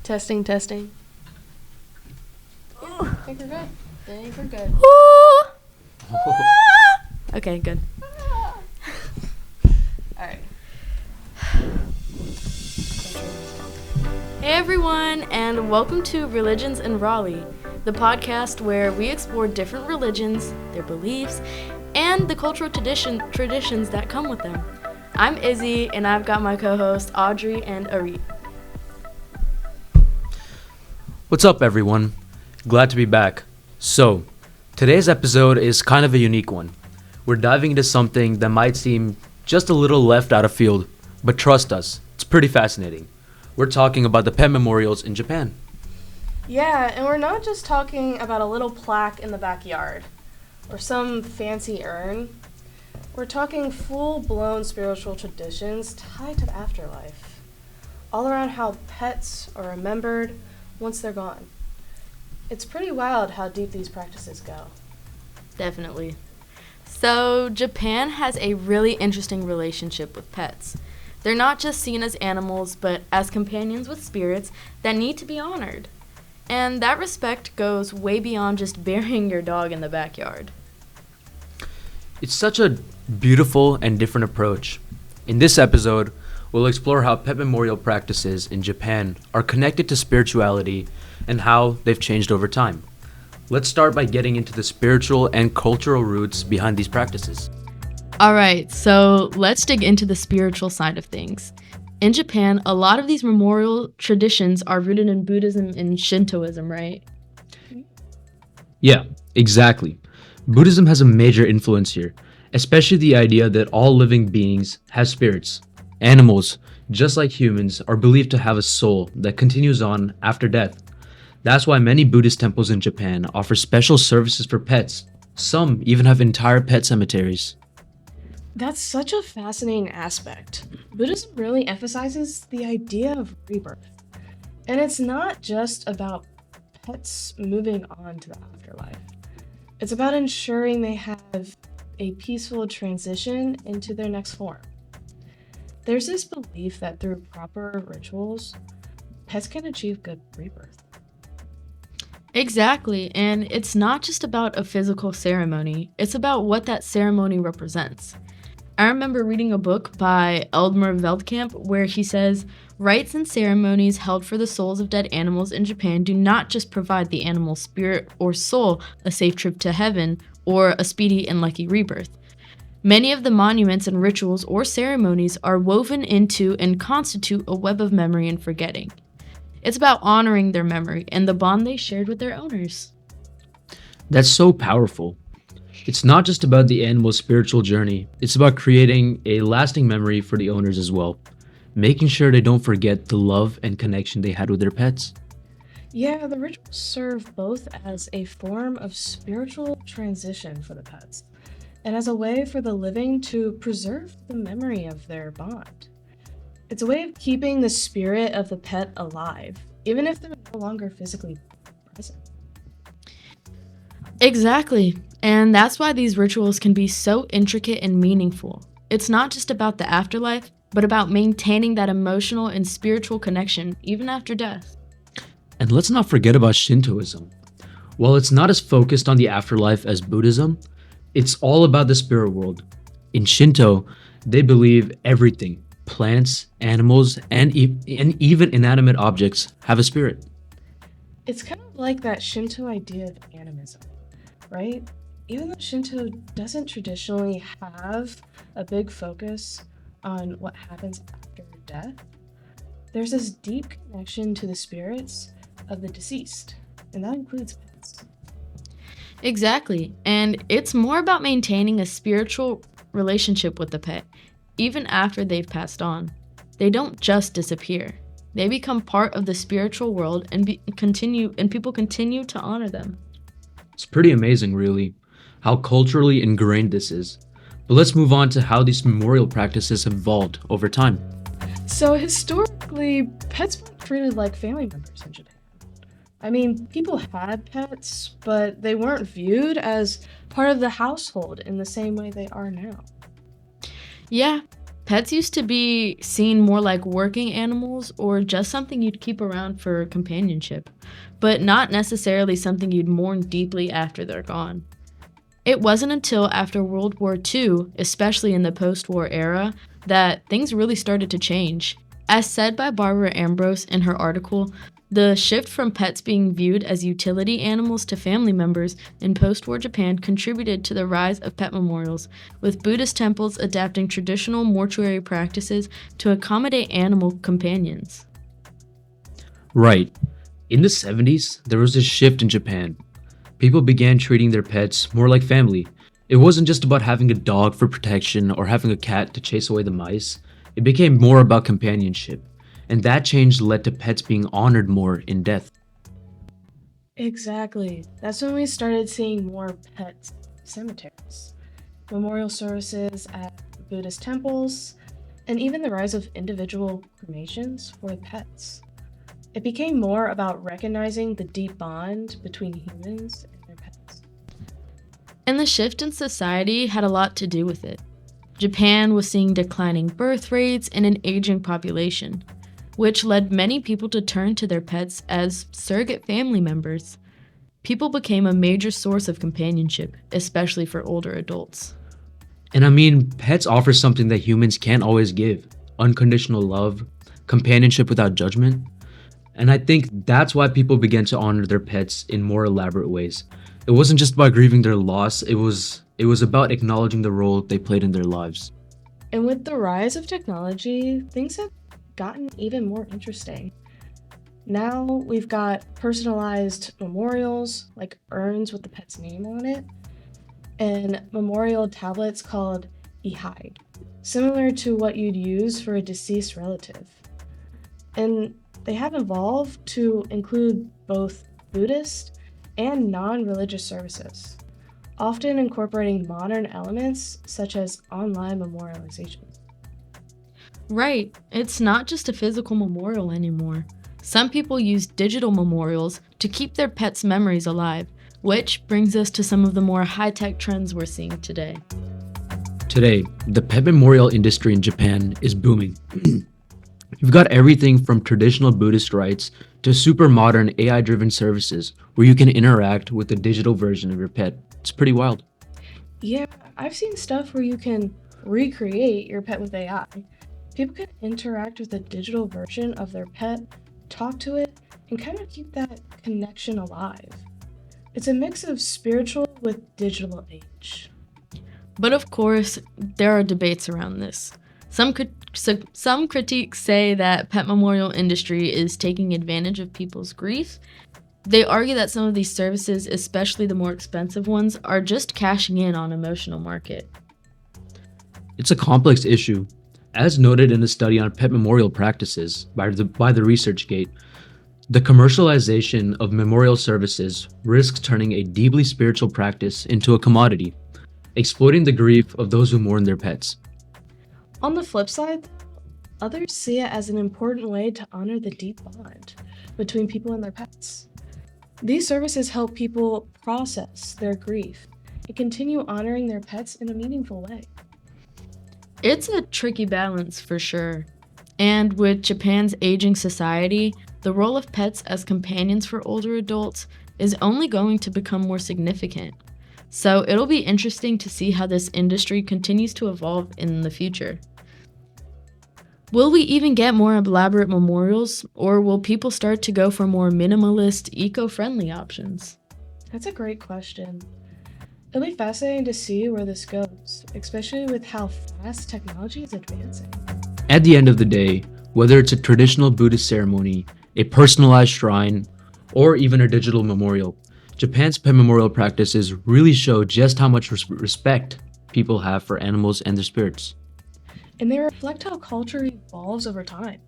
Testing. I think we're good. Okay, good. Alright. Hey everyone, and welcome to Religions in Raleigh, the podcast where we explore different religions, their beliefs, and the cultural traditions that come with them. I'm Izzy, and I've got my co-hosts Audrey and Arit. What's up, everyone? Glad to be back. So, today's episode is kind of a unique one. We're diving into something that might seem just a little left out of field, but trust us, it's pretty fascinating. We're talking about the pet memorials in Japan. Yeah, and we're not just talking about a little plaque in the backyard or some fancy urn. We're talking full-blown spiritual traditions tied to the afterlife, all around how pets are remembered once they're gone. It's pretty wild how deep these practices go. Definitely. So, Japan has a really interesting relationship with pets. They're not just seen as animals, but as companions with spirits that need to be honored. And that respect goes way beyond just burying your dog in the backyard. It's such a beautiful and different approach. In this episode, we'll explore how pet memorial practices in Japan are connected to spirituality and how they've changed over time. Let's start by getting into the spiritual and cultural roots behind these practices. Alright, so let's dig into the spiritual side of things. In Japan, a lot of these memorial traditions are rooted in Buddhism and Shintoism, right? Yeah, exactly. Buddhism has a major influence here, especially the idea that all living beings have spirits. Animals, just like humans, are believed to have a soul that continues on after death. That's why many Buddhist temples in Japan offer special services for pets. Some even have entire pet cemeteries. That's such a fascinating aspect. Buddhism really emphasizes the idea of rebirth. And it's not just about pets moving on to the afterlife. It's about ensuring they have a peaceful transition into their next form. There's this belief that through proper rituals, pets can achieve good rebirth. Exactly, and it's not just about a physical ceremony, it's about what that ceremony represents. I remember reading a book by Eldmer Veldkamp where he says, rites and ceremonies held for the souls of dead animals in Japan do not just provide the animal's spirit or soul a safe trip to heaven or a speedy and lucky rebirth. Many of the monuments and rituals or ceremonies are woven into and constitute a web of memory and forgetting. It's about honoring their memory and the bond they shared with their owners. That's so powerful. It's not just about the animal's spiritual journey, it's about creating a lasting memory for the owners as well, making sure they don't forget the love and connection they had with their pets. Yeah, the rituals serve both as a form of spiritual transition for the pets and as a way for the living to preserve the memory of their bond. It's a way of keeping the spirit of the pet alive, even if they're no longer physically present. Exactly, and that's why these rituals can be so intricate and meaningful. It's not just about the afterlife, but about maintaining that emotional and spiritual connection even after death. And let's not forget about Shintoism. While it's not as focused on the afterlife as Buddhism, it's all about the spirit world. In Shinto, they believe everything, plants, animals, and even inanimate objects, have a spirit. It's kind of like that Shinto idea of animism, right? Even though Shinto doesn't traditionally have a big focus on what happens after death, there's this deep connection to the spirits of the deceased, and that includes pets. Exactly, and it's more about maintaining a spiritual relationship with the pet, even after they've passed on. They don't just disappear. They become part of the spiritual world and people continue to honor them. It's pretty amazing, really, how culturally ingrained this is. But let's move on to how these memorial practices have evolved over time. So historically, pets weren't treated like family members in Japan. I mean, people had pets, but they weren't viewed as part of the household in the same way they are now. Yeah, Pets used to be seen more like working animals or just something you'd keep around for companionship, but not necessarily something you'd mourn deeply after they're gone. It wasn't until after World War II, especially in the post-war era, that things really started to change. As said by Barbara Ambrose in her article, the shift from pets being viewed as utility animals to family members in post-war Japan contributed to the rise of pet memorials, with Buddhist temples adapting traditional mortuary practices to accommodate animal companions. Right. In the 70s, there was a shift in Japan. People began treating their pets more like family. It wasn't just about having a dog for protection or having a cat to chase away the mice. It became more about companionship. And that change led to pets being honored more in death. Exactly. That's when we started seeing more pet cemeteries, memorial services at Buddhist temples, and even the rise of individual cremations for pets. It became more about recognizing the deep bond between humans and their pets. And the shift in society had a lot to do with it. Japan was seeing declining birth rates and an aging population, which led many people to turn to their pets as surrogate family members. People became a major source of companionship, especially for older adults. And I mean, pets offer something that humans can't always give: unconditional love, companionship without judgment. And I think that's why people began to honor their pets in more elaborate ways. It wasn't just about grieving their loss, it was about acknowledging the role they played in their lives. And with the rise of technology, things have gotten even more interesting. Now we've got personalized memorials, like urns with the pet's name on it, and memorial tablets called ihai, similar to what you'd use for a deceased relative. And they have evolved to include both Buddhist and non-religious services, often incorporating modern elements such as online memorialization. Right, it's not just a physical memorial anymore. Some people use digital memorials to keep their pets' memories alive, which brings us to some of the more high-tech trends we're seeing today. Today, the pet memorial industry in Japan is booming. You've got everything from traditional Buddhist rites to super modern AI-driven services where you can interact with the digital version of your pet. It's pretty wild. Yeah, I've seen stuff where you can recreate your pet with AI. People can interact with a digital version of their pet, talk to it, and kind of keep that connection alive. It's a mix of spiritual with digital age. But of course, there are debates around this. Some critiques say that pet memorial industry is taking advantage of people's grief. They argue that some of these services, especially the more expensive ones, are just cashing in on emotional market. It's a complex issue. As noted in a study on pet memorial practices by the ResearchGate, the commercialization of memorial services risks turning a deeply spiritual practice into a commodity, exploiting the grief of those who mourn their pets. On the flip side, others see it as an important way to honor the deep bond between people and their pets. These services help people process their grief and continue honoring their pets in a meaningful way. It's a tricky balance for sure. And with Japan's aging society, the role of pets as companions for older adults is only going to become more significant. So it'll be interesting to see how this industry continues to evolve in the future. Will we even get more elaborate memorials, or will people start to go for more minimalist, eco-friendly options? That's a great question. It'll be fascinating to see where this goes, especially with how fast technology is advancing. At the end of the day, whether it's a traditional Buddhist ceremony, a personalized shrine, or even a digital memorial, Japan's pet memorial practices really show just how much respect people have for animals and their spirits. And they reflect how culture evolves over time.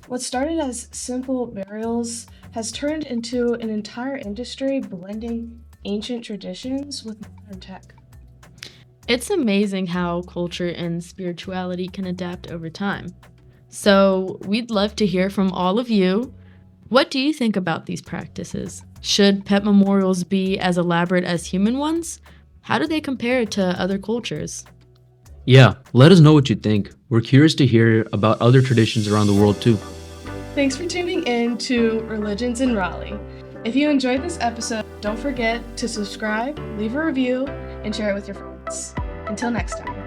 What started as simple burials has turned into an entire industry blending ancient traditions with modern tech. It's amazing how culture and spirituality can adapt over time. So we'd love to hear from all of you. What do you think about these practices? Should pet memorials be as elaborate as human ones? How do they compare to other cultures? Yeah, let us know what you think. We're curious to hear about other traditions around the world too. Thanks for tuning in to Religions in Raleigh. If you enjoyed this episode, don't forget to subscribe, leave a review, and share it with your friends. Until next time.